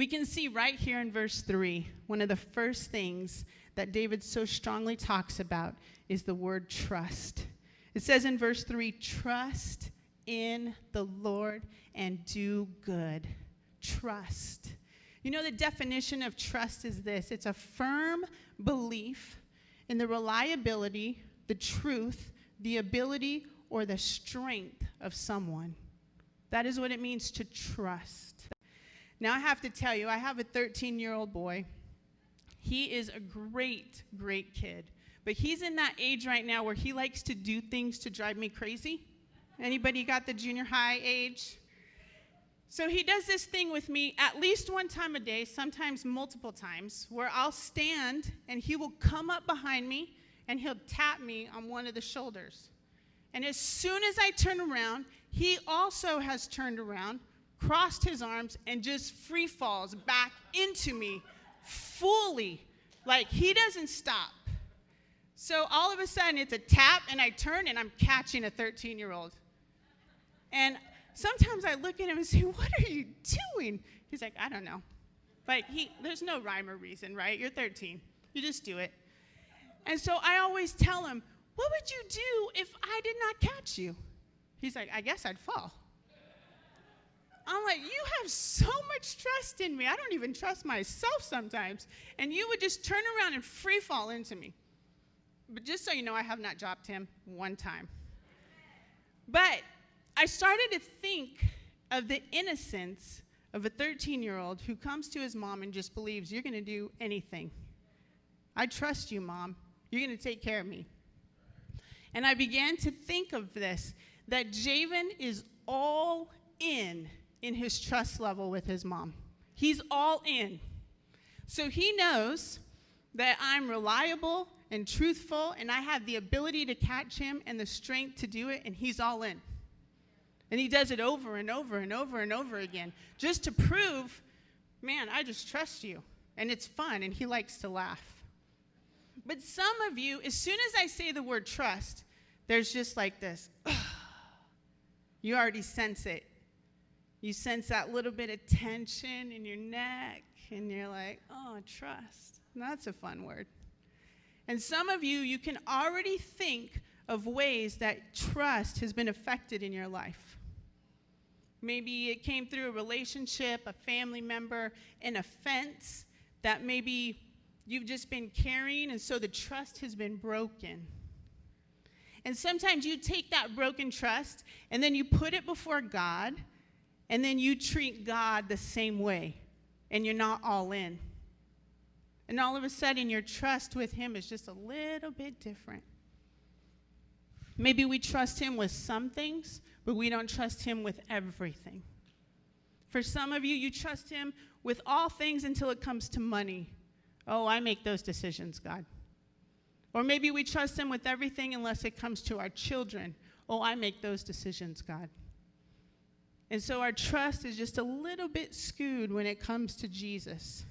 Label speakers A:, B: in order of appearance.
A: We can see right here in verse 3, one of the first things that David so strongly talks about is the word trust. It says in verse 3, trust in the Lord and do good. Trust. You know, the definition of trust is this. It's a firm belief in the reliability, the truth, the ability, or the strength of someone. That is what it means to trust. Now, I have to tell you, I have a 13-year-old boy. He is a great, great kid. But he's in that age right now where he likes to do things to drive me crazy. Anybody got the junior high age? So he does this thing with me at least one time a day, sometimes multiple times, where I'll stand and he will come up behind me and he'll tap me on one of the shoulders. And as soon as I turn around, he also has turned around, crossed his arms, and just free falls back into me fully. Like, he doesn't stop. So all of a sudden, it's a tap, and I turn, and I'm catching a 13-year-old. And sometimes I look at him and say, what are you doing? He's like, I don't know. Like, there's no rhyme or reason, right? You're 13. You just do it. And so I always tell him, what would you do if I did not catch you? He's like, I guess I'd fall. I'm like, you have so much trust in me. I don't even trust myself sometimes. And you would just turn around and free fall into me. But just so you know, I have not dropped him one time. But I started to think of the innocence of a 13-year-old who comes to his mom and just believes, you're going to do anything. I trust you, Mom. You're going to take care of me. And I began to think of this, that Javen is all in his trust level with his mom. He's all in. So he knows that I'm reliable and truthful, and I have the ability to catch him and the strength to do it, and he's all in. And he does it over and over and over and over again, just to prove, man, I just trust you. And it's fun, and he likes to laugh. But some of you, as soon as I say the word trust, there's just like this. You already sense it. You sense that little bit of tension in your neck, and you're like, oh, trust. And that's a fun word. And some of you, you can already think of ways that trust has been affected in your life. Maybe it came through a relationship, a family member, an offense that maybe you've just been carrying, and so the trust has been broken. And sometimes you take that broken trust, and then you put it before God, and then you treat God the same way, and you're not all in. And all of a sudden, your trust with him is just a little bit different. Maybe we trust him with some things, but we don't trust him with everything. For some of you, you trust him with all things until it comes to money. Oh, I make those decisions, God. Or maybe we trust him with everything unless it comes to our children. Oh, I make those decisions, God. And so our trust is just a little bit skewed when it comes to Jesus.